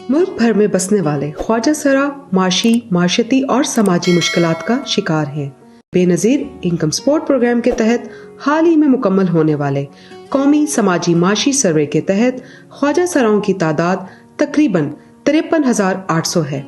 मुल्क भर में बसने वाले ख्वाजा सरा माशी, माशती और समाजी मुश्किलात का शिकार हैं। बेनज़ीर इनकम सपोर्ट प्रोग्राम के तहत हाल ही में मुकम्मल होने वाले कौमी समाजी माशी सर्वे के तहत ख्वाजा सराओं की तादाद तकरीबन 53,800 है,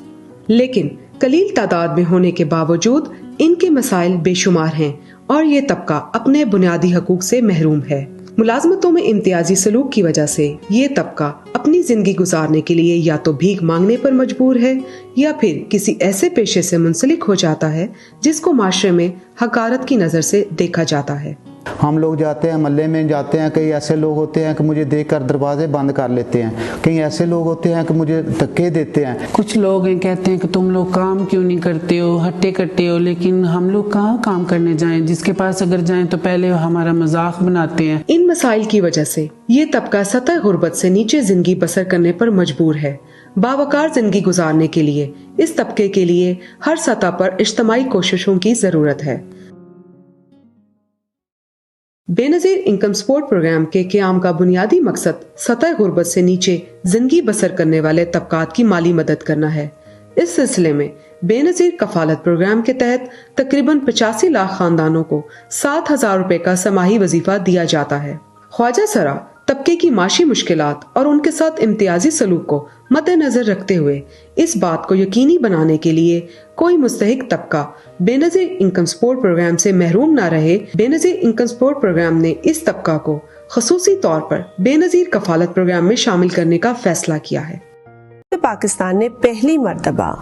लेकिन कलील तादाद में होने के बावजूद इनके मसाइल बेशुमार हैं और ये तबका अपने बुनियादी हकूक से महरूम है। मुलाजमतों में इम्तियाजी सलूक की वजह से ये तबका अपनी जिंदगी गुजारने के लिए या तो भीख मांगने पर मजबूर है या फिर किसी ऐसे पेशे से मुंसलिक हो जाता है जिसको माशरे में हकारत की नजर से देखा जाता है। हम लोग जाते हैं, महल्ले में जाते हैं, कई ऐसे लोग होते हैं कि मुझे देखकर दरवाजे बंद कर लेते हैं, कई ऐसे लोग होते हैं कि मुझे धक्के देते हैं। कुछ लोग हैं कहते हैं कि तुम लोग काम क्यों नहीं करते हो, हट्टे कट्टे हो, लेकिन हम लोग कहाँ काम करने जाएं, जिसके पास अगर जाएं तो पहले हमारा मजाक बनाते हैं। इन मसाइल की वजह से ये तबका सतह गुर्बत से नीचे जिंदगी बसर करने पर मजबूर है। बावकार जिंदगी गुजारने के लिए इस तबके के लिए हर सतह पर इज्तिमाई कोशिशों की जरूरत है। बेनज़ीर इनकम सपोर्ट प्रोग्राम के क़याम का बुनियादी मकसद सतह गुर्बत से नीचे जिंदगी बसर करने वाले तबकात की माली मदद करना है। इस सिलसिले में बेनज़ीर कफालत प्रोग्राम के तहत तकरीबन 85 लाख खानदानों को 7,000 रुपए का समाही वजीफा दिया जाता है। ख्वाजा सरा तबके की माशी मुश्किलात और उनके साथ इम्तियाजी सलूक को मद्देनजर रखते हुए इस बात को यकीनी बनाने के लिए कोई मुस्तहिक तबका बेनज़ीर इनकम सपोर्ट प्रोग्राम से महरूम न रहे, बेनज़ीर इनकम सपोर्ट प्रोग्राम ने इस तबका को खसूसी तौर पर बेनज़ीर कफालत प्रोग्राम में शामिल करने का फैसला किया है। पाकिस्तान ने पहली मर्तबा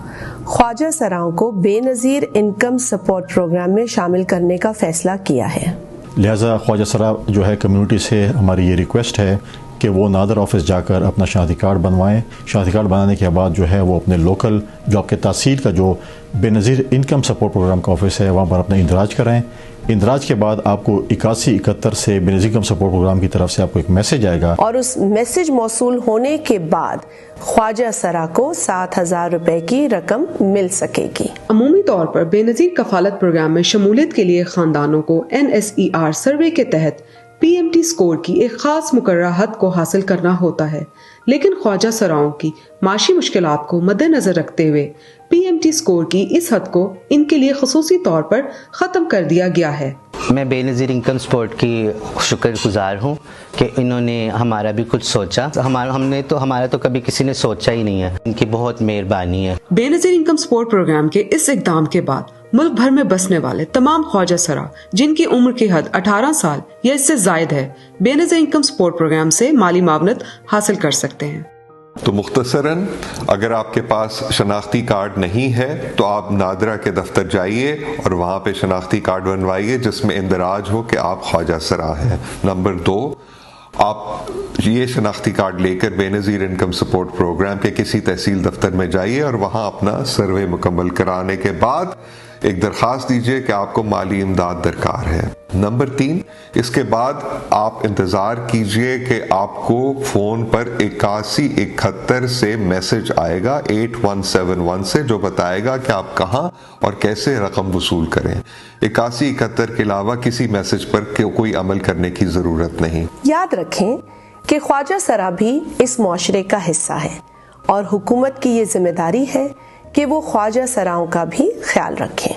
ख्वाजा सराओं को बेनज़ीर इनकम सपोर्ट प्रोग्राम में शामिल करने का फैसला किया है। लिहाजा ख्वाजा सरा जो है कम्युनिटी से हमारी ये रिक्वेस्ट है कि वो नादर ऑफिस जाकर अपना शनाख्ती कार्ड बनवाएं। शनाख्ती कार्ड बनाने के बाद जो है वो अपने लोकल जो आपके तहसील का जो बेनज़ीर इनकम सपोर्ट प्रोग्राम का ऑफिस है वहाँ पर अपना इंदराज कराएं। इंदराज के बाद आपको 8171 से बेनज़ीर इनकम सपोर्ट प्रोग्राम की तरफ से आपको एक मैसेज आएगा और उस मैसेज मौसूल होने के बाद ख्वाजा सरा को 7,000 रुपए की रकम मिल सकेगी। अमूमी तौर पर बेनज़ीर कफालत प्रोग्राम में शमूलियत के लिए खानदानों को NSER सर्वे के तहत PMT स्कोर की एक खास मुकर्रर हद को हासिल करना होता है, लेकिन ख्वाजा सराओं की माशी मुश्किलात को मद्देनजर रखते हुए PMT स्कोर की इस हद को इनके लिए खसूसी तौर पर ख़त्म कर दिया गया है। मैं बेनज़ीर इनकम सपोर्ट की शुक्रगुजार हूँ कि इन्होंने हमारा भी कुछ सोचा। हमारा तो कभी किसी ने सोचा ही नहीं है। इनकी बहुत मेहरबानी है। बेनज़ीर इनकम सपोर्ट प्रोग्राम के इस इक़दाम के बाद मुल्क भर में बसने वाले तमाम ख्वाजा सरा जिनकी उम्र की हद 18 साल या इससे जायद है, बेनज़ीर इनकम सपोर्ट प्रोग्राम से माली मावनत हासिल कर सकते हैं। तो मुख्तसरन अगर आपके पास शनाख्ती कार्ड नहीं है तो आप नादरा के दफ्तर जाइए और वहाँ पे शनाख्ती कार्ड बनवाइए जिसमें इंदराज हो कि आप ख्वाजा सरा हैं। नंबर 2, आप ये शनाख्ती कार्ड लेकर बेनज़ीर इनकम सपोर्ट प्रोग्राम के किसी तहसील दफ्तर में जाइए और वहाँ अपना सर्वे मुकम्मल कराने के बाद एक दरख्वास्त दीजिए कि आपको माली इमदाद दरकार है। नंबर 3, इसके बाद आप इंतज़ार कीजिए कि आपको फ़ोन पर 8171 से मैसेज आएगा 8171 से, जो बताएगा कि आप कहाँ और कैसे रकम वसूल करें। 8171 के अलावा किसी मैसेज पर कोई अमल करने की ज़रूरत नहीं। याद रखें कि ख्वाजा सरा भी इस मुआशरे का हिस्सा है और हुकूमत की ये जिम्मेदारी है कि वो ख्वाजा सराओं का भी ख्याल रखें।